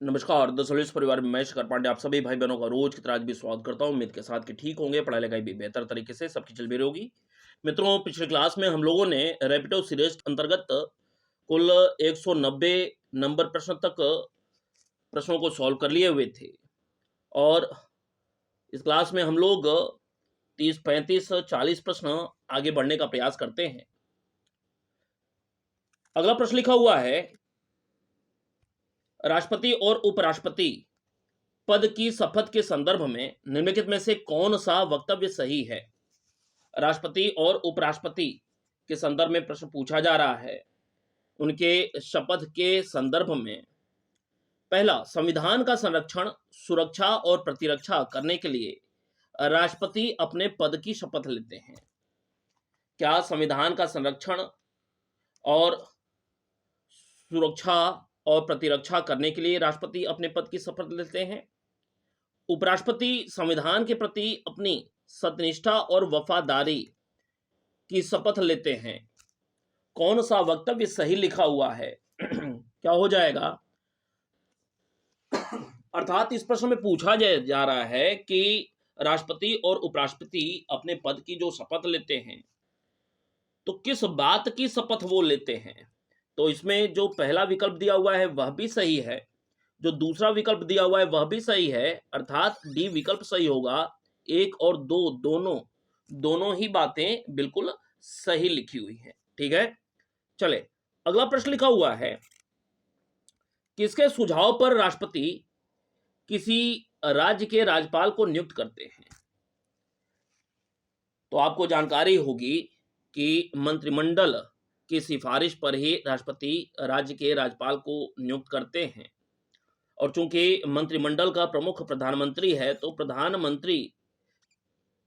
नमस्कार, the solids परिवार में मैं शेखर पांडे आप सभी भाई बहनों का रोज की तरह आज भी स्वागत करता हूं। उम्मीद के साथ कि ठीक होंगे, पढ़ाई लिखाई भी बेहतर तरीके से सबकी चल भी रही होगी। मित्रों, पिछले क्लास में हम लोगों ने रैपिडो सीरीज अंतर्गत कुल 190 नंबर प्रश्न तक प्रश्नों को सॉल्व कर लिए हुए थे और इस क्लास में हम लोग 30, 35, 40 प्रश्न आगे बढ़ने का प्रयास करते हैं। अगला प्रश्न लिखा हुआ है, राष्ट्रपति और उपराष्ट्रपति पद की शपथ के संदर्भ में निम्नलिखित में से कौन सा वक्तव्य सही है। राष्ट्रपति और उपराष्ट्रपति के संदर्भ में प्रश्न पूछा जा रहा है। उनके शपथ के संदर्भ में पहला, संविधान का संरक्षण, सुरक्षा और प्रतिरक्षा करने के लिए राष्ट्रपति अपने पद की शपथ लेते हैं। क्या संविधान का संरक्षण और सुरक्षा और प्रतिरक्षा करने के लिए राष्ट्रपति अपने पद की शपथ लेते हैं? उपराष्ट्रपति संविधान के प्रति अपनी सत्यनिष्ठा और वफादारी की शपथ लेते हैं। कौन सा वक्तव्य सही लिखा हुआ है? क्या हो जाएगा? अर्थात इस प्रश्न में पूछा जा रहा है कि राष्ट्रपति और उपराष्ट्रपति अपने पद की जो शपथ लेते हैं तो किस बात की शपथ वो लेते हैं। तो इसमें जो पहला विकल्प दिया हुआ है वह भी सही है, जो दूसरा विकल्प दिया हुआ है वह भी सही है, अर्थात डी विकल्प सही होगा। एक और दो दोनों ही बातें बिल्कुल सही लिखी हुई हैं। ठीक है, चले अगला प्रश्न लिखा हुआ है, किसके सुझाव पर राष्ट्रपति किसी राज्य के राज्यपाल को नियुक्त करते हैं? तो आपको जानकारी होगी कि मंत्रिमंडल की सिफारिश पर ही राष्ट्रपति राज्य के राज्यपाल को नियुक्त करते हैं और चूंकि मंत्रिमंडल का प्रमुख प्रधानमंत्री है तो प्रधानमंत्री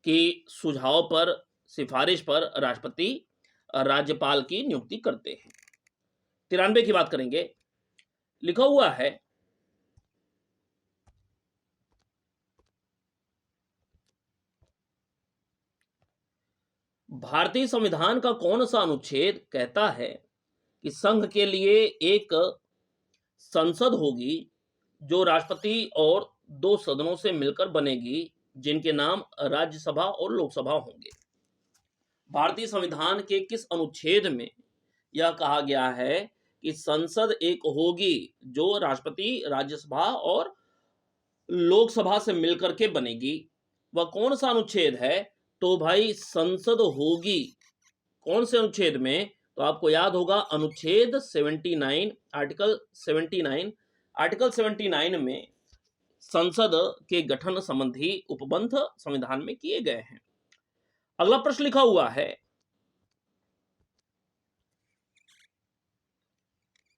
की सुझाव पर, सिफारिश पर राष्ट्रपति राज्यपाल की नियुक्ति करते हैं। 93 की बात करेंगे। लिखा हुआ है, भारतीय संविधान का कौन सा अनुच्छेद कहता है कि संघ के लिए एक संसद होगी जो राष्ट्रपति और दो सदनों से मिलकर बनेगी, जिनके नाम राज्यसभा और लोकसभा होंगे। भारतीय संविधान के किस अनुच्छेद में यह कहा गया है कि संसद एक होगी जो राष्ट्रपति, राज्यसभा और लोकसभा से मिलकर के बनेगी? वह कौन सा अनुच्छेद है? तो भाई संसद होगी कौन से अनुच्छेद में? तो आपको याद होगा अनुच्छेद 79, आर्टिकल 79। आर्टिकल 79 में संसद के गठन संबंधी उपबंध संविधान में किए गए हैं। अगला प्रश्न लिखा हुआ है,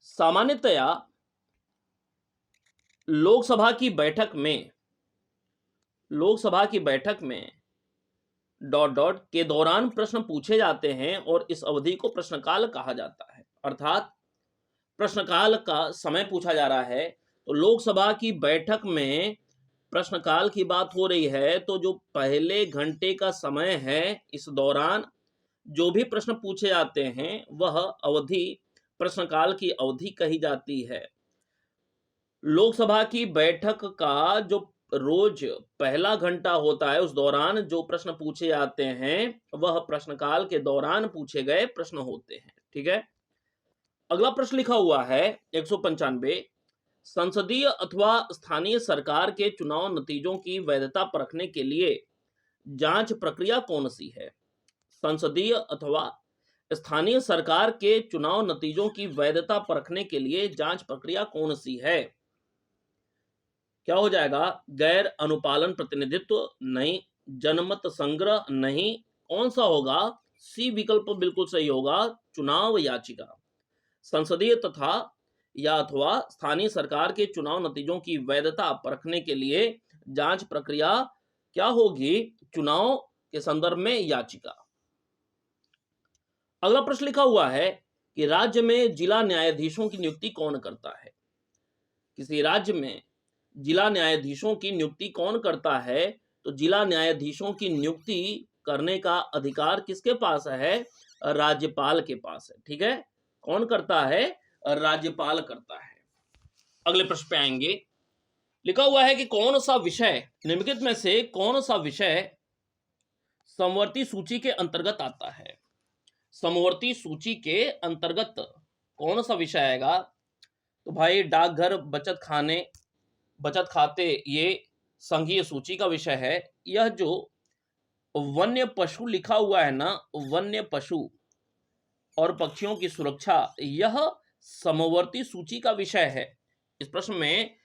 सामान्यतया लोकसभा की बैठक में के दौरान प्रश्न पूछे जाते हैं और इस अवधि को प्रश्नकाल कहा जाता है। अर्थात प्रश्नकाल का समय पूछा जा रहा है। तो लोकसभा की बैठक में प्रश्नकाल की बात हो रही है, तो जो पहले घंटे का समय है, इस दौरान जो भी प्रश्न पूछे जाते हैं वह अवधि प्रश्नकाल की अवधि कही जाती है। लोकसभा की बैठक का जो रोज पहला घंटा होता है, उस दौरान जो प्रश्न पूछे जाते हैं वह प्रश्नकाल के दौरान पूछे गए प्रश्न होते हैं। ठीक है, अगला प्रश्न लिखा हुआ है 195, संसदीय अथवा स्थानीय सरकार के चुनाव नतीजों की वैधता परखने के लिए जांच प्रक्रिया कौन सी है? संसदीय अथवा स्थानीय सरकार के चुनाव नतीजों की वैधता परखने के लिए जांच प्रक्रिया कौन सी है? क्या हो जाएगा? गैर अनुपालन प्रतिनिधित्व नहीं, जनमत संग्रह नहीं, कौन सा होगा? सी विकल्प बिल्कुल सही होगा, चुनाव याचिका। संसदीय तथा या अथवा स्थानीय सरकार के चुनाव नतीजों की वैधता परखने के लिए जांच प्रक्रिया क्या होगी? चुनाव के संदर्भ में याचिका। अगला प्रश्न लिखा हुआ है कि राज्य में जिला न्यायाधीशों की नियुक्ति कौन करता है? किसी राज्य में जिला न्यायाधीशों की नियुक्ति कौन करता है? तो जिला न्यायाधीशों की नियुक्ति करने का अधिकार किसके पास है? राज्यपाल के पास है। ठीक है, कौन करता है? राज्यपाल करता है। अगले प्रश्न पे आएंगे। लिखा हुआ है कि कौन सा विषय निम्नलिखित में से कौन सा विषय समवर्ती सूची के अंतर्गत आता है। समवर्ती सूची के अंतर्गत कौन सा विषय आएगा? तो भाई डाकघर, बचत खाते ये संघीय सूची का विषय है। यह जो वन्य पशु लिखा हुआ है ना, वन्य पशु और पक्षियों की सुरक्षा, यह समवर्ती सूची का विषय है। इस प्रश्न में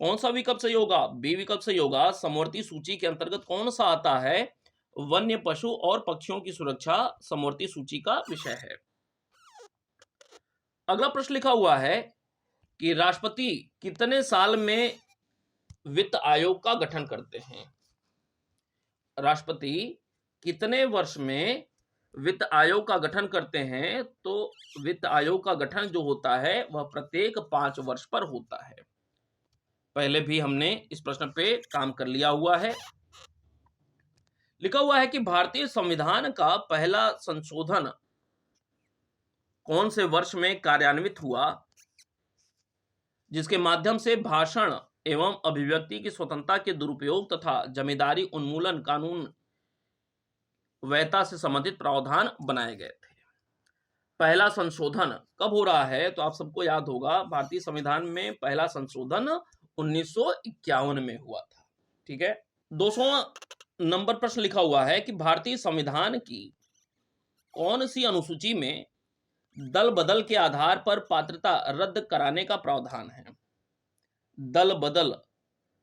कौन सा विकल्प सही होगा? बी विकल्प सही होगा। समवर्ती सूची के अंतर्गत कौन सा आता है? वन्य पशु और पक्षियों की सुरक्षा समवर्ती सूची का विषय है। अगला प्रश्न लिखा हुआ है कि राष्ट्रपति कितने साल में वित्त आयोग का गठन करते हैं? राष्ट्रपति कितने वर्ष में वित्त आयोग का गठन करते हैं? तो वित्त आयोग का गठन जो होता है वह प्रत्येक 5 वर्ष पर होता है। पहले भी हमने इस प्रश्न पे काम कर लिया हुआ है। लिखा हुआ है कि भारतीय संविधान का पहला संशोधन कौन से वर्ष में कार्यान्वित हुआ, जिसके माध्यम से भाषण एवं अभिव्यक्ति की स्वतंत्रता के दुरुपयोग तथा जमींदारी उन्मूलन कानून वैधता से संबंधित प्रावधान बनाए गए थे। पहला संशोधन कब हो रहा है? तो आप सबको याद होगा, भारतीय संविधान में पहला संशोधन 1951 में हुआ था। ठीक है। 200वां नंबर प्रश्न लिखा हुआ है कि भारतीय संविधान की कौन सी अनुसूची में दल बदल के आधार पर पात्रता रद्द कराने का प्रावधान है? दल बदल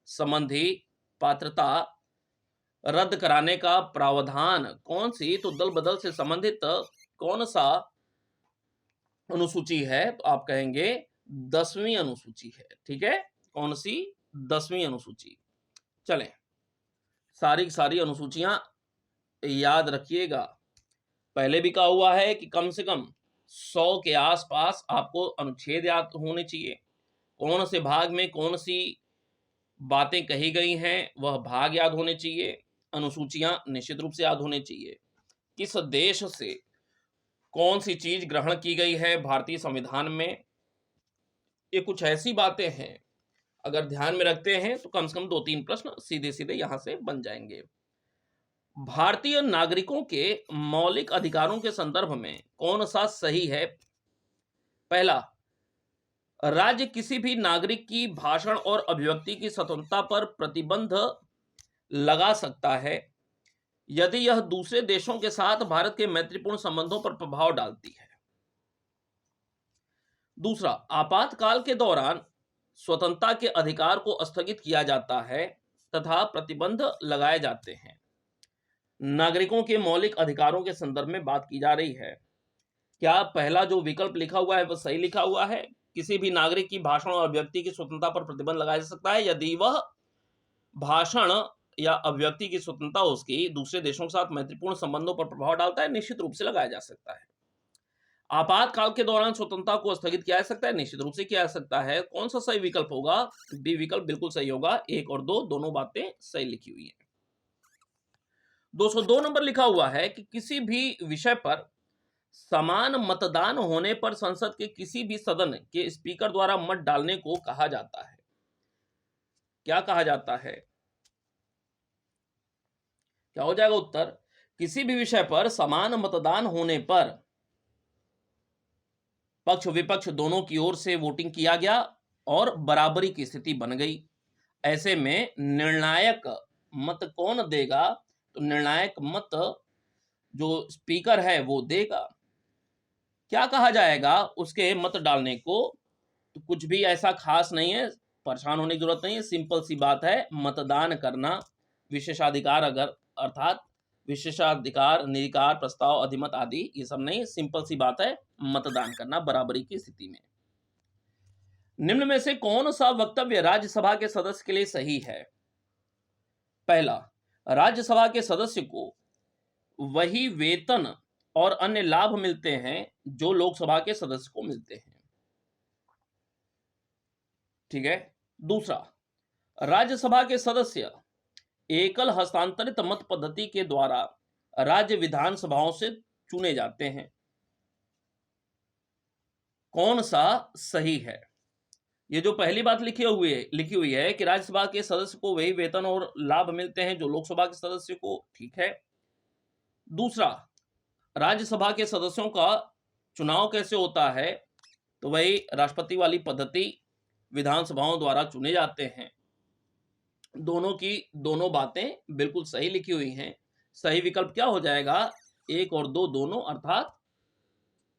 संबंधी पात्रता रद्द कराने का प्रावधान कौन सी? तो दल बदल से संबंधित कौन सा अनुसूची है? तो आप कहेंगे 10वीं अनुसूची है। ठीक है। कौन सी? 10वीं अनुसूची। चलें, सारी अनुसूचियां याद रखिएगा। पहले भी कहा हुआ है कि कम से कम 100 के आसपास आपको अनुच्छेद याद होने चाहिए। कौन से भाग में कौन सी बातें कही गई हैं वह भाग याद होने चाहिए। अनुसूचियां निश्चित रूप से याद होने चाहिए। किस देश से कौन सी चीज ग्रहण की गई है भारतीय संविधान में, ये कुछ ऐसी बातें हैं, अगर ध्यान में रखते हैं तो कम से कम 2-3 प्रश्न सीधे सीधे यहां से बन जाएंगे। भारतीय नागरिकों के मौलिक अधिकारों के संदर्भ में कौन सा सही है? पहला, राज्य किसी भी नागरिक की भाषण और अभिव्यक्ति की स्वतंत्रता पर प्रतिबंध लगा सकता है यदि यह दूसरे देशों के साथ भारत के मैत्रीपूर्ण संबंधों पर प्रभाव डालती है। दूसरा, आपातकाल के दौरान स्वतंत्रता के अधिकार को स्थगित किया जाता है तथा प्रतिबंध लगाए जाते हैं। नागरिकों के मौलिक अधिकारों के संदर्भ में बात की जा रही है। क्या पहला जो विकल्प लिखा हुआ है वह सही लिखा हुआ है? किसी भी नागरिक की भाषण और अभिव्यक्ति की स्वतंत्रता पर प्रतिबंध लगाया जा सकता है यदि वह भाषण या अभिव्यक्ति की स्वतंत्रता उसकी दूसरे देशों के साथ मैत्रीपूर्ण संबंधों पर प्रभाव डालता है, निश्चित रूप से लगाया जा सकता है। आपातकाल के दौरान स्वतंत्रता को स्थगित किया जा सकता है, निश्चित रूप से किया जा सकता है। कौन सा सही विकल्प होगा? बी विकल्प बिल्कुल सही होगा। 1 और 2 दोनों बातें सही लिखी हुई हैं। 202 नंबर लिखा हुआ है कि किसी भी विषय पर समान मतदान होने पर संसद के किसी भी सदन के स्पीकर द्वारा मत डालने को कहा जाता है। क्या कहा जाता है? क्या हो जाएगा उत्तर? किसी भी विषय पर समान मतदान होने पर पक्ष विपक्ष दोनों की ओर से वोटिंग किया गया और बराबरी की स्थिति बन गई। ऐसे में निर्णायक मत कौन देगा? तो निर्णायक मत जो स्पीकर है वो देगा। क्या कहा जाएगा उसके मत डालने को? तो कुछ भी ऐसा खास नहीं है, परेशान होने की जरूरत नहीं है, सिंपल सी बात है, मतदान करना। विशेषाधिकार अगर अर्थात विशेषाधिकार, निराकार, प्रस्ताव, अधिमत आदि ये सब नहीं, सिंपल सी बात है, मतदान करना बराबरी की स्थिति में। निम्न में से कौन सा वक्तव्य राज्यसभा के सदस्य के लिए सही है? पहला, राज्यसभा के सदस्य को वही वेतन और अन्य लाभ मिलते हैं जो लोकसभा के सदस्य को मिलते हैं। ठीक है। दूसरा, राज्यसभा के सदस्य एकल हस्तांतरित मत पद्धति के द्वारा राज्य विधानसभाओं से चुने जाते हैं। कौन सा सही है? ये जो पहली बात लिखी हुई है कि राज्यसभा के सदस्य को वही वेतन और लाभ मिलते हैं जो लोकसभा के सदस्य को, ठीक है। दूसरा, राज्यसभा के सदस्यों का चुनाव कैसे होता है, तो वही राष्ट्रपति वाली पद्धति, विधानसभाओं द्वारा चुने जाते हैं। दोनों की दोनों बातें बिल्कुल सही लिखी हुई हैं। सही विकल्प क्या हो जाएगा, 1 और 2 दोनों, अर्थात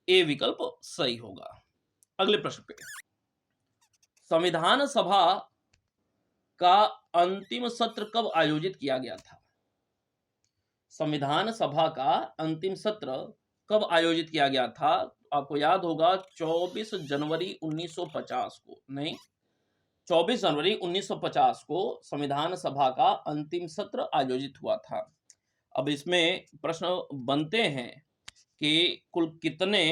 ए विकल्प सही होगा। अगले प्रश्न पे, संविधान सभा का अंतिम सत्र कब आयोजित किया गया था? संविधान सभा का अंतिम सत्र कब आयोजित किया गया था? आपको याद होगा 24 जनवरी 1950 को, नहीं, 24 जनवरी 1950 को संविधान सभा का अंतिम सत्र आयोजित हुआ था। अब इसमें प्रश्न बनते हैं कि कुल कितने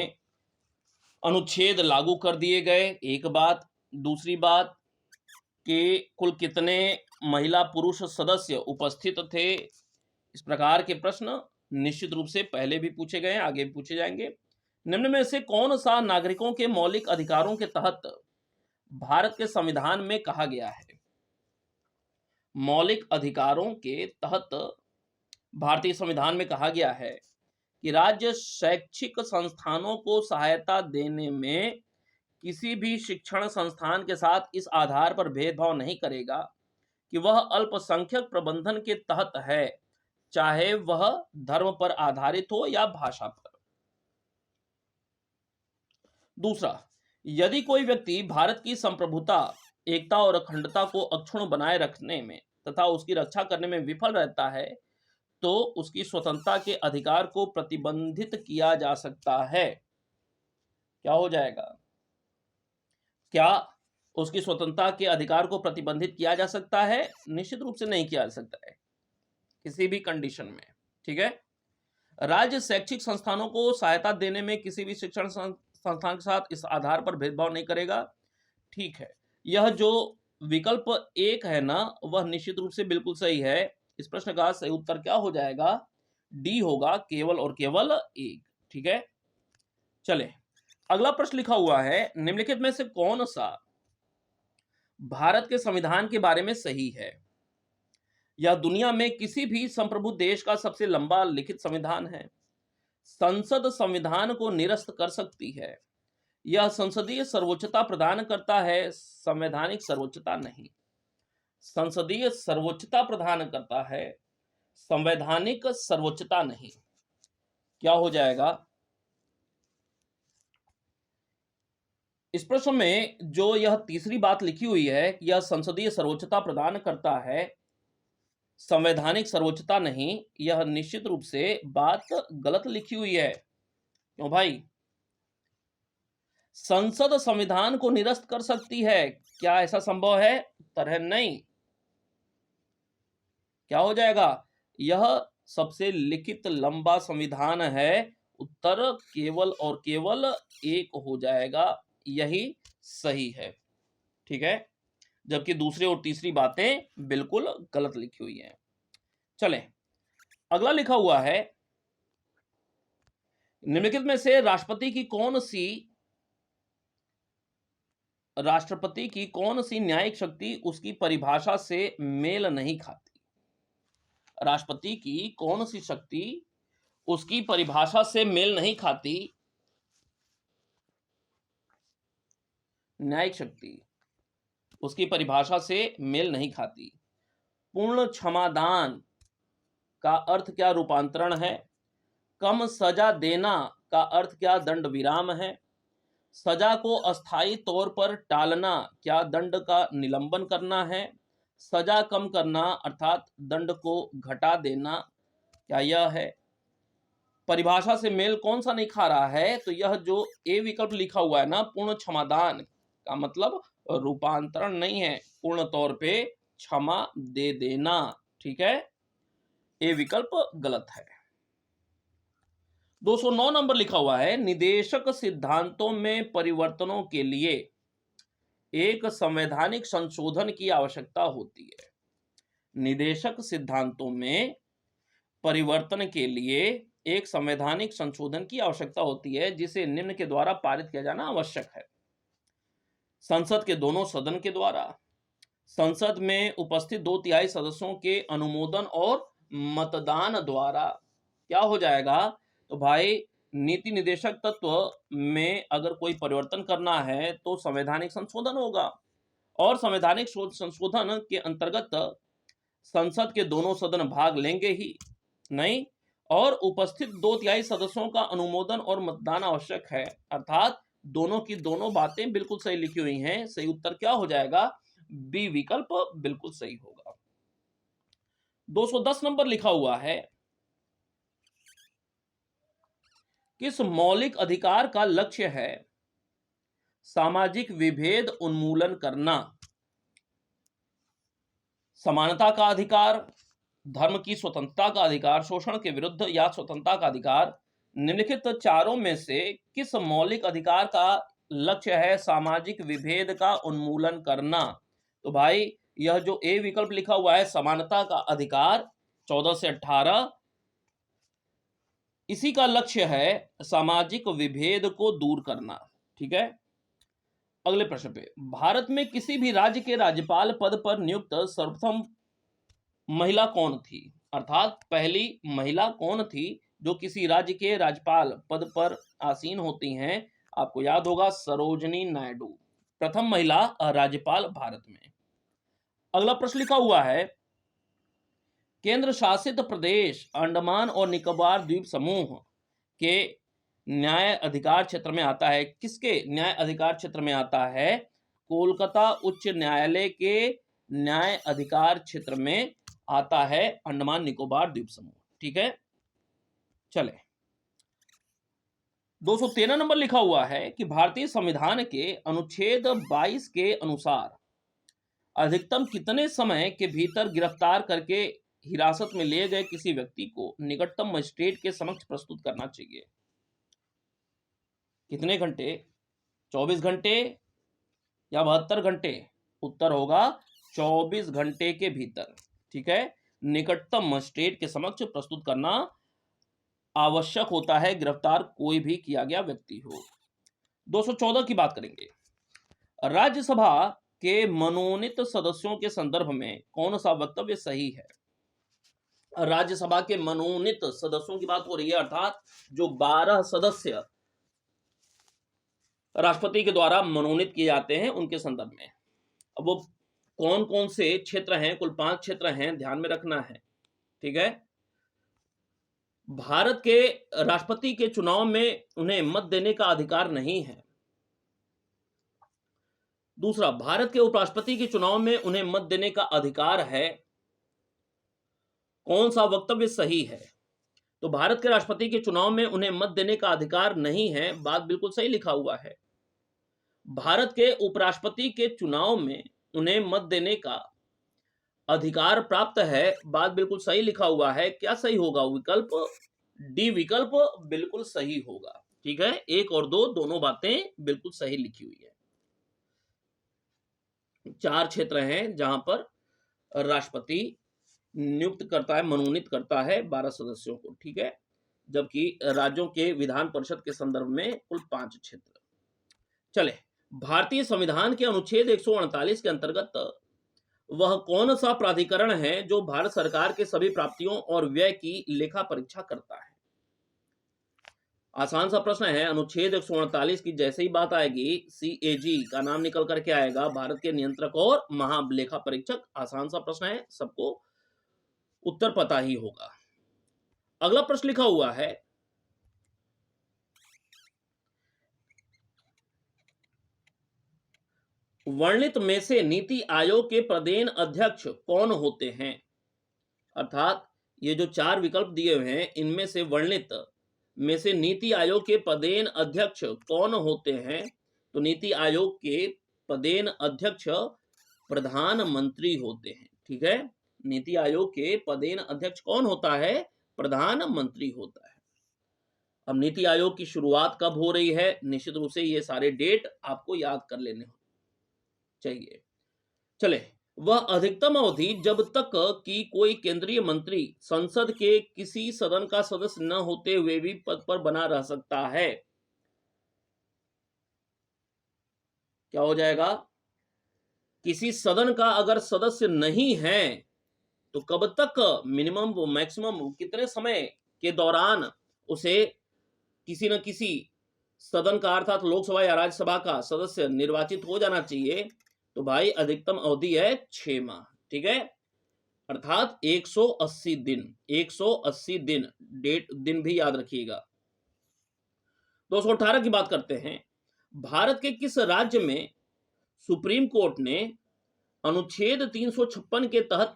अनुच्छेद लागू कर दिए गए, एक बात। दूसरी बात कि कुल कितने महिला पुरुष सदस्य उपस्थित थे। इस प्रकार के प्रश्न निश्चित रूप से पहले भी पूछे गए हैं, आगे भी पूछे जाएंगे। निम्न में से कौन सा नागरिकों के मौलिक अधिकारों के तहत भारत के संविधान में कहा गया है? मौलिक अधिकारों के तहत भारतीय संविधान में कहा गया है कि राज्य शैक्षिक संस्थानों को सहायता देने में किसी भी शिक्षण संस्थान के साथ इस आधार पर भेदभाव नहीं करेगा कि वह अल्पसंख्यक प्रबंधन के तहत है, चाहे वह धर्म पर आधारित हो या भाषा पर। दूसरा, यदि कोई व्यक्ति भारत की संप्रभुता, एकता और अखंडता को अक्षुण्ण बनाए रखने में तथा उसकी रक्षा करने में विफल रहता है तो उसकी स्वतंत्रता के अधिकार को प्रतिबंधित किया जा सकता है। क्या हो जाएगा? क्या उसकी स्वतंत्रता के अधिकार को प्रतिबंधित किया जा सकता है? निश्चित रूप से नहीं किया जा सकता है किसी भी कंडीशन में, ठीक है। राज्य शैक्षिक संस्थानों को सहायता देने में किसी भी शिक्षण संस्थान के साथ इस आधार पर भेदभाव नहीं करेगा, ठीक है। यह जो विकल्प 1 है ना, वह निश्चित रूप से बिल्कुल सही है। इस प्रश्न का सही उत्तर क्या हो जाएगा? डी होगा, केवल और केवल 1, ठीक है। चले, अगला प्रश्न लिखा हुआ है, निम्नलिखित में से कौन सा भारत के संविधान के बारे में सही है? यह दुनिया में किसी भी संप्रभु देश का सबसे लंबा लिखित संविधान है। संसद संविधान को निरस्त कर सकती है। यह संसदीय सर्वोच्चता प्रदान करता है, संवैधानिक सर्वोच्चता नहीं। संसदीय सर्वोच्चता प्रदान करता है, संवैधानिक सर्वोच्चता नहीं। क्या हो जाएगा? इस प्रश्न में जो यह तीसरी बात लिखी हुई है कि यह संसदीय सर्वोच्चता प्रदान करता है, संवैधानिक सर्वोच्चता नहीं, यह निश्चित रूप से बात गलत लिखी हुई है। क्यों भाई? संसद संविधान को निरस्त कर सकती है, क्या ऐसा संभव है? उत्तर है नहीं। क्या हो जाएगा? यह सबसे लिखित लंबा संविधान है, उत्तर केवल और केवल 1 हो जाएगा, यही सही है, ठीक है। जबकि दूसरी और तीसरी बातें बिल्कुल गलत लिखी हुई हैं। चलें, अगला लिखा हुआ है, निम्नलिखित में से राष्ट्रपति की कौन सी न्यायिक शक्ति उसकी परिभाषा से मेल नहीं खाती? राष्ट्रपति की कौन सी शक्ति उसकी परिभाषा से मेल नहीं खाती? न्यायिक शक्ति उसकी परिभाषा से मेल नहीं खाती। पूर्ण क्षमादान का अर्थ क्या रूपांतरण है? कम सजा देना का अर्थ क्या दंड विराम है? सजा को अस्थायी तौर पर टालना क्या दंड का निलंबन करना है? सजा कम करना अर्थात दंड को घटा देना क्या यह है? परिभाषा से मेल कौन सा नहीं खा रहा है? तो यह जो ए विकल्प लिखा हुआ है ना, पूर्ण क्षमादान का मतलब रूपांतरण नहीं है, पूर्ण तौर पे क्षमा दे देना, ठीक है। ए विकल्प गलत है। 209 नंबर लिखा हुआ है, निदेशक सिद्धांतों में परिवर्तनों के लिए एक संवैधानिक संशोधन की आवश्यकता होती है। निदेशक सिद्धांतों में परिवर्तन के लिए एक संवैधानिक संशोधन की आवश्यकता होती है जिसे निम्न के द्वारा पारित किया जाना आवश्यक है। संसद के दोनों सदन के द्वारा, संसद में उपस्थित 2/3 सदस्यों के अनुमोदन और मतदान द्वारा। क्या हो जाएगा? तो भाई नीति निदेशक तत्व में अगर कोई परिवर्तन करना है तो संवैधानिक संशोधन होगा, और संवैधानिक संशोधन के अंतर्गत संसद के दोनों सदन भाग लेंगे ही नहीं, और उपस्थित 2/3 सदस्यों का अनुमोदन और मतदान आवश्यक है। अर्थात दोनों की दोनों बातें बिल्कुल सही लिखी हुई हैं। सही उत्तर क्या हो जाएगा? बी विकल्प बिल्कुल सही होगा। 210 नंबर लिखा हुआ है, किस मौलिक अधिकार का लक्ष्य है सामाजिक विभेद उन्मूलन करना? समानता का अधिकार, धर्म की स्वतंत्रता का अधिकार, शोषण के विरुद्ध या स्वतंत्रता का अधिकार। निम्नलिखित चारों में से किस मौलिक अधिकार का लक्ष्य है सामाजिक विभेद का उन्मूलन करना? तो भाई यह जो ए विकल्प लिखा हुआ है समानता का अधिकार 14 से 18, इसी का लक्ष्य है सामाजिक विभेद को दूर करना। ठीक है, अगले प्रश्न पे, भारत में किसी भी राज्य के राज्यपाल पद पर नियुक्त सर्वप्रथम महिला कौन थी? अर्थात पहली महिला कौन थी जो किसी राज्य के राज्यपाल पद पर आसीन होती हैं? आपको याद होगा सरोजनी नायडू, प्रथम महिला राज्यपाल भारत में। अगला प्रश्न लिखा हुआ है, केंद्र शासित प्रदेश अंडमान और निकोबार द्वीप समूह के न्याय अधिकार क्षेत्र में आता है। किसके न्याय अधिकार क्षेत्र में आता है? कोलकाता उच्च न्यायालय के न्याय अधिकार क्षेत्र में आता है अंडमान निकोबार द्वीप समूह। ठीक है, चले 213 नंबर लिखा हुआ है कि भारतीय संविधान के अनुच्छेद 22 के अनुसार अधिकतम कितने समय के भीतर गिरफ्तार करके हिरासत में लिए गए किसी व्यक्ति को निकटतम मजिस्ट्रेट के समक्ष प्रस्तुत करना चाहिए? कितने घंटे? 24 घंटे या 72 घंटे? उत्तर होगा 24 घंटे के भीतर। ठीक है, निकटतम मजिस्ट्रेट के समक्ष प्रस्तुत करना आवश्यक होता है, गिरफ्तार कोई भी किया गया व्यक्ति हो। 214 की बात करेंगे, राज्यसभा के मनोनीत सदस्यों के संदर्भ में कौन सा वक्तव्य सही है? राज्यसभा के मनोनीत सदस्यों की बात हो रही है, अर्थात जो 12 सदस्य राष्ट्रपति के द्वारा मनोनीत किए जाते हैं उनके संदर्भ में। अब वो कौन कौन से क्षेत्र हैं? कुल 5 क्षेत्र हैं, ध्यान में रखना है। ठीक है, भारत के राष्ट्रपति के चुनाव में उन्हें मत देने का अधिकार नहीं है। दूसरा, भारत के उपराष्ट्रपति के चुनाव में उन्हें मत देने का अधिकार है। कौन सा वक्तव्य सही है? तो भारत के राष्ट्रपति के चुनाव में उन्हें मत देने का अधिकार नहीं है, बात बिल्कुल सही लिखा हुआ है। भारत के उपराष्ट्रपति के चुनाव में उन्हें मत देने का अधिकार प्राप्त है, बात बिल्कुल सही लिखा हुआ है। क्या सही होगा? विकल्प डी विकल्प बिल्कुल सही होगा। ठीक है, 1 और 2 दोनों बातें बिल्कुल सही लिखी हुई है। 4 क्षेत्र हैं जहां पर राष्ट्रपति नियुक्त करता है, मनोनीत करता है 12 सदस्यों को। ठीक है, जबकि राज्यों के विधान परिषद के संदर्भ में कुल 5 क्षेत्र। चले, भारतीय संविधान के अनुच्छेद 148 के अंतर्गत वह कौन सा प्राधिकरण है जो भारत सरकार के सभी प्राप्तियों और व्यय की लेखा परीक्षा करता है? आसान सा प्रश्न है। अनुच्छेद 148 की जैसे ही बात आएगी CAG का नाम निकल करके आएगा, भारत के नियंत्रक और महालेखा परीक्षक। आसान सा प्रश्न है, सबको उत्तर पता ही होगा। अगला प्रश्न लिखा हुआ है, वर्णित में से नीति आयोग के प्रदेन अध्यक्ष कौन होते हैं? अर्थात ये जो 4 विकल्प दिए हुए हैं इनमें से वर्णित में से नीति आयोग के पदेन अध्यक्ष कौन होते हैं? तो नीति आयोग के पदेन अध्यक्ष प्रधानमंत्री होते हैं। ठीक है, नीति आयोग के पदेन अध्यक्ष कौन होता है? प्रधानमंत्री होता है। अब नीति आयोग की शुरुआत कब हो रही है? निश्चित रूप से ये सारे डेट आपको याद कर लेने चाहिए। चले, वह अधिकतम अवधि जब तक कि कोई केंद्रीय मंत्री संसद के किसी सदन का सदस्य न होते हुए भी पद पर बना रह सकता है। क्या हो जाएगा, किसी सदन का अगर सदस्य नहीं है तो कब तक, मिनिमम मैक्सिमम कितने समय के दौरान उसे किसी न किसी सदन का अर्थात लोकसभा या राज्यसभा का सदस्य निर्वाचित हो जाना चाहिए। तो भाई अधिकतम अवधि है 6 माह। ठीक है, अर्थात 180 दिन, 180 दिन, डेट दिन भी याद रखिएगा। 218 की बात करते हैं। भारत के किस राज्य में सुप्रीम कोर्ट ने अनुच्छेद 356 के तहत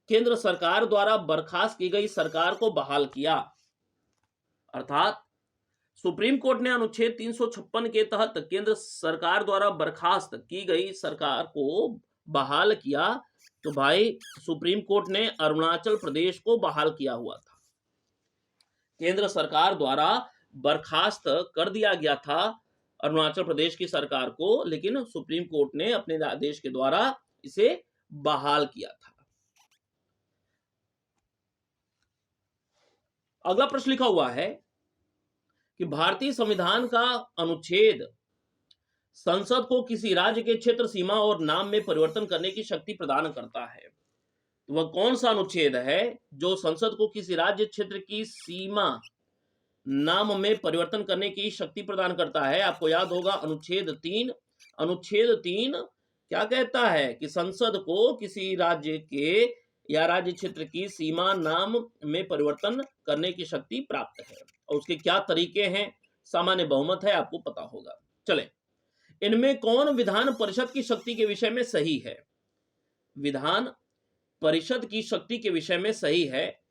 केंद्र सरकार द्वारा बर्खास्त की गई सरकार को बहाल किया? अर्थात सुप्रीम कोर्ट ने अनुच्छेद 356 के तहत केंद्र सरकार द्वारा बर्खास्त की गई सरकार को बहाल किया। तो भाई सुप्रीम कोर्ट ने अरुणाचल प्रदेश को बहाल किया हुआ था। केंद्र सरकार द्वारा बर्खास्त कर दिया गया था अरुणाचल प्रदेश की सरकार को, लेकिन सुप्रीम कोर्ट ने अपने आदेश के द्वारा इसे बहाल किया था। अगला प्रश्न लिखा हुआ है कि भारतीय संविधान का अनुच्छेद संसद को किसी राज्य के क्षेत्र सीमा और नाम में परिवर्तन करने की शक्ति प्रदान करता है। तो वह कौन सा अनुच्छेद है जो संसद को किसी राज्य क्षेत्र की सीमा नाम में परिवर्तन करने की शक्ति प्रदान करता है? आपको याद होगा अनुच्छेद 3। अनुच्छेद 3 क्या कहता है कि संसद को किसी राज्य के या राज्य क्षेत्र की सीमा नाम में परिवर्तन करने की शक्ति प्राप्त है, और उसके क्या तरीके हैं? सामान्य बहुमत है, आपको पता होगा। चले, इनमें कौन विधान परिषद की शक्ति के विषय में सही है? विधान परिषद की शक्ति के विषय में सही है।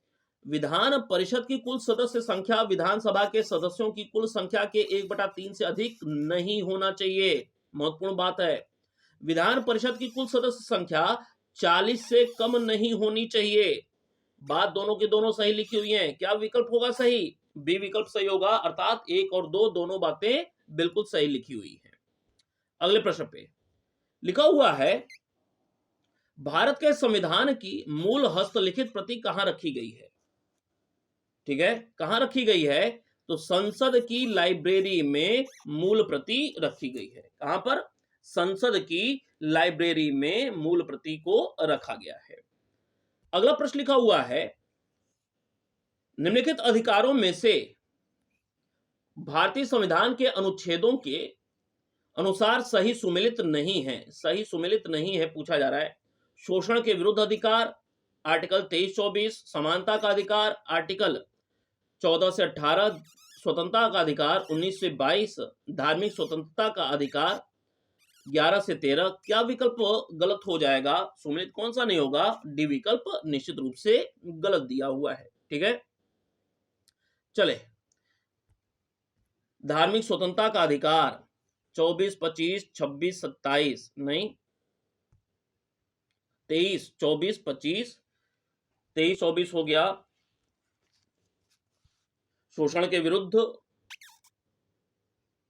विधान परिषद की कुल सदस्य संख्या विधानसभा के सदस्यों की कुल संख्या के 1/3 से अधिक नहीं होना चाहिए। महत्वपूर्ण बात है, विधान परिषद की कुल सदस्य संख्या 40 से कम नहीं होनी चाहिए। बात दोनों की दोनों सही लिखी हुई है। क्या विकल्प होगा सही? बी विकल्प सही होगा, अर्थात 1 और 2 दोनों बातें बिल्कुल सही लिखी हुई है। अगले प्रश्न पे लिखा हुआ है, भारत के संविधान की मूल हस्तलिखित प्रति कहां रखी गई है? ठीक है, कहां रखी गई है? तो संसद की लाइब्रेरी में मूल प्रति रखी गई है। कहां पर? संसद की लाइब्रेरी में मूल प्रति को रखा गया है। अगला प्रश्न लिखा हुआ है, निम्नलिखित अधिकारों में से भारतीय संविधान के अनुच्छेदों के अनुसार सही सुमेलित नहीं है। सही सुमेलित नहीं है पूछा जा रहा है। शोषण के विरुद्ध अधिकार आर्टिकल 23-24, समानता का अधिकार आर्टिकल 14 से 18, स्वतंत्रता का अधिकार 19 से 22, धार्मिक स्वतंत्रता का अधिकार 11 से 13। क्या विकल्प गलत हो जाएगा? सुमेलित कौन सा नहीं होगा? डी विकल्प निश्चित रूप से गलत दिया हुआ है। ठीक है, चले, धार्मिक स्वतंत्रता का अधिकार 24, 25, 26, 27 नहीं, 23, 24, 25, 23, 24 हो गया। शोषण के विरुद्ध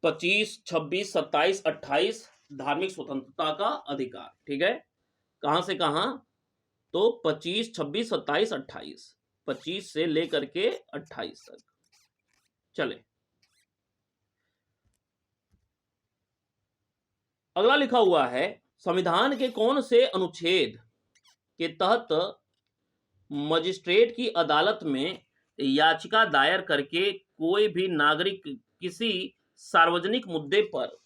25, 26, 27, 28, धार्मिक स्वतंत्रता का अधिकार। ठीक है, कहां से कहां? तो 25, 26, 27, 28, 25 से लेकर के 28 तक। चले, अगला लिखा हुआ है, संविधान के कौन से अनुच्छेद के तहत मजिस्ट्रेट की अदालत में याचिका दायर करके कोई भी नागरिक किसी सार्वजनिक मुद्दे पर,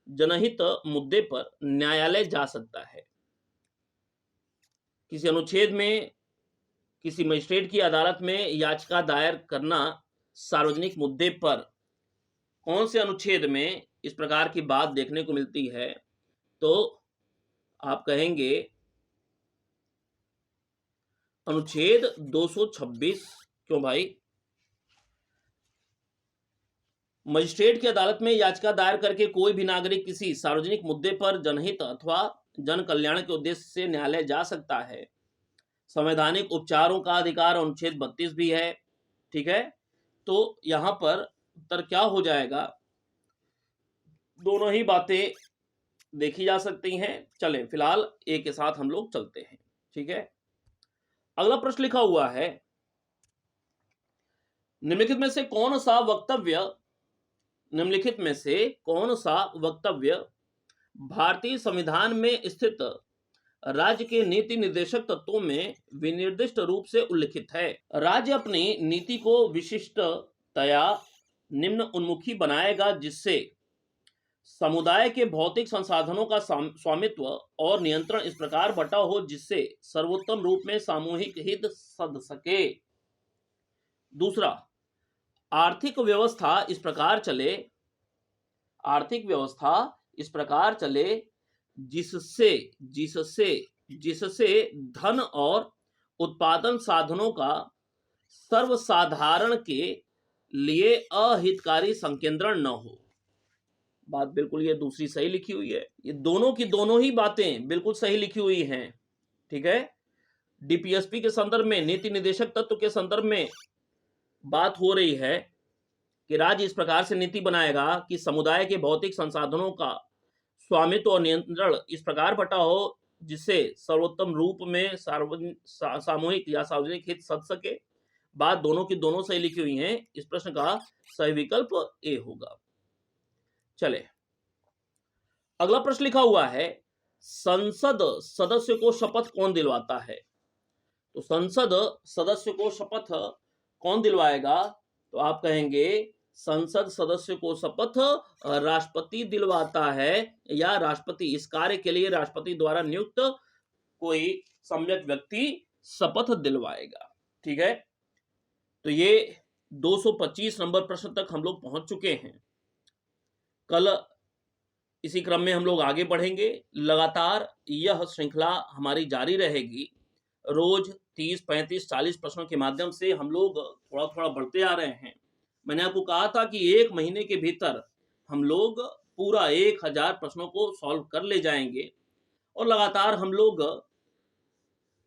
जनहित मुद्दे पर न्यायालय जा सकता है? किसी अनुच्छेद में किसी मजिस्ट्रेट की अदालत में याचिका दायर करना सार्वजनिक मुद्दे पर, कौन से अनुच्छेद में इस प्रकार की बात देखने को मिलती है? तो आप कहेंगे अनुच्छेद 226। क्यों भाई? मजिस्ट्रेट की अदालत में याचिका दायर करके कोई भी नागरिक किसी सार्वजनिक मुद्दे पर जनहित अथवा जन कल्याण के उद्देश्य से न्यायालय जा सकता है। संवैधानिक उपचारों का अधिकार अनुच्छेद 32 भी है। ठीक है, तो यहां पर उत्तर क्या हो जाएगा? दोनों ही बातें देखी जा सकती हैं। चलें, फिलहाल एक के साथ हम लोग चलते हैं। ठीक है, अगला प्रश्न लिखा हुआ है, निम्नलिखित में से कौन सा वक्तव्य भारतीय संविधान में स्थित राज्य के नीति निर्देशक तत्वों में विनिर्दिष्ट रूप से उल्लिखित है। राज्य अपनी नीति को विशिष्टतया निम्न उन्मुखी बनाएगा, जिससे समुदाय के भौतिक संसाधनों का स्वामित्व और नियंत्रण इस प्रकार बटा हो जिससे सर्वोत्तम रूप में सामूहिक हित सध सके। दूसरा, आर्थिक व्यवस्था इस प्रकार चले जिससे धन और उत्पादन साधनों का सर्वसाधारण के लिए अहितकारी संकेंद्रण न हो। बात बिल्कुल ये दूसरी सही लिखी हुई है। ये दोनों की दोनों ही बातें बिल्कुल सही लिखी हुई हैं। ठीक है, डीपीएसपी के संदर्भ में, नीति निर्देशक तत्व के संदर्भ में बात हो रही है कि राज्य इस प्रकार से नीति बनाएगा कि समुदाय के भौतिक संसाधनों का स्वामित्व और नियंत्रण इस प्रकार बटा हो जिससे सर्वोत्तम रूप में सामूहिक या सार्वजनिक हित सध सके। बात दोनों की दोनों सही लिखी हुई हैं। इस प्रश्न का सही विकल्प ए होगा। चले, अगला प्रश्न लिखा हुआ है, संसद सदस्य को शपथ कौन दिलवाता है? तो संसद सदस्य को शपथ कौन दिलवाएगा? तो आप कहेंगे संसद सदस्य को शपथ राष्ट्रपति दिलवाता है, या राष्ट्रपति, इस कार्य के लिए राष्ट्रपति द्वारा नियुक्त कोई सम्यक व्यक्ति शपथ दिलवाएगा। ठीक है, तो ये 225 नंबर प्रश्न तक हम लोग पहुंच चुके हैं। कल इसी क्रम में हम लोग आगे बढ़ेंगे। लगातार यह श्रृंखला हमारी जारी रहेगी। रोज 30, 35, 40 प्रश्नों के माध्यम से हम लोग थोड़ा थोड़ा बढ़ते आ रहे हैं। मैंने आपको कहा था कि 1 महीने के भीतर हम लोग पूरा 1000 प्रश्नों को सॉल्व कर ले जाएंगे, और लगातार हम लोग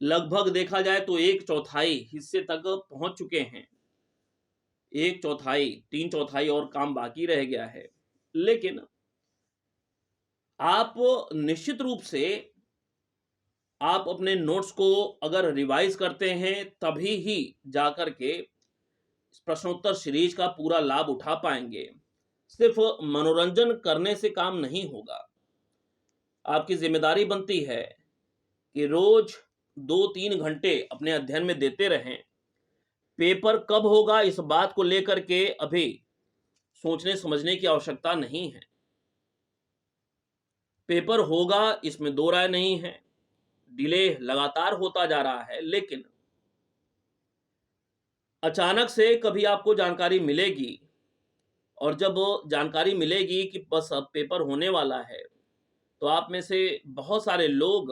लगभग देखा जाए तो 1/4 हिस्से तक पहुंच चुके हैं। 1/4, 3/4 और काम बाकी रह गया है। लेकिन आप निश्चित रूप से आप अपने नोट्स को अगर रिवाइज करते हैं तभी ही जाकर के प्रश्नोत्तर सीरीज का पूरा लाभ उठा पाएंगे। सिर्फ मनोरंजन करने से काम नहीं होगा। आपकी जिम्मेदारी बनती है कि रोज 2-3 घंटे अपने अध्ययन में देते रहें। पेपर कब होगा इस बात को लेकर के अभी सोचने समझने की आवश्यकता नहीं है। पेपर होगा, इसमें दो राय नहीं है। डिले लगातार होता जा रहा है, लेकिन अचानक से कभी आपको जानकारी मिलेगी, और जब जानकारी मिलेगी कि बस अब पेपर होने वाला है, तो आप में से बहुत सारे लोग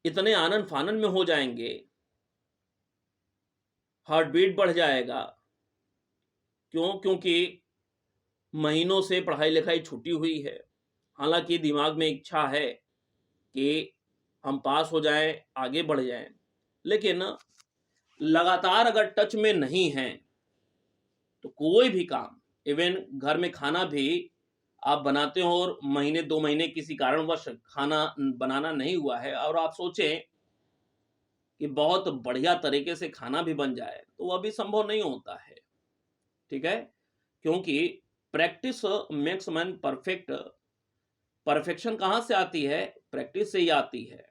इतने आनंद फानन में हो जाएंगे, हार्ट बीट बढ़ जाएगा। क्यों? क्योंकि महीनों से पढ़ाई लिखाई छूटी हुई है। हालांकि दिमाग में इच्छा है कि हम पास हो जाएं, आगे बढ़ जाएं, लेकिन लगातार अगर टच में नहीं हैं तो कोई भी काम, इवन घर में खाना भी आप बनाते हो और महीने 2 महीने किसी कारणवश खाना बनाना नहीं हुआ है, और आप सोचें कि बहुत बढ़िया तरीके से खाना भी बन जाए, तो वह भी संभव नहीं होता है। ठीक है, क्योंकि practice makes man perfect. Perfection कहां से आती है? प्रैक्टिस से ही आती है।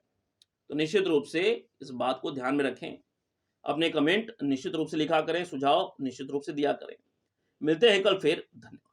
तो निश्चित रूप से इस बात को ध्यान में रखें। अपने कमेंट निश्चित रूप से लिखा करें, सुझाव निश्चित रूप से दिया करें। मिलते हैं कल फिर। धन्यवाद।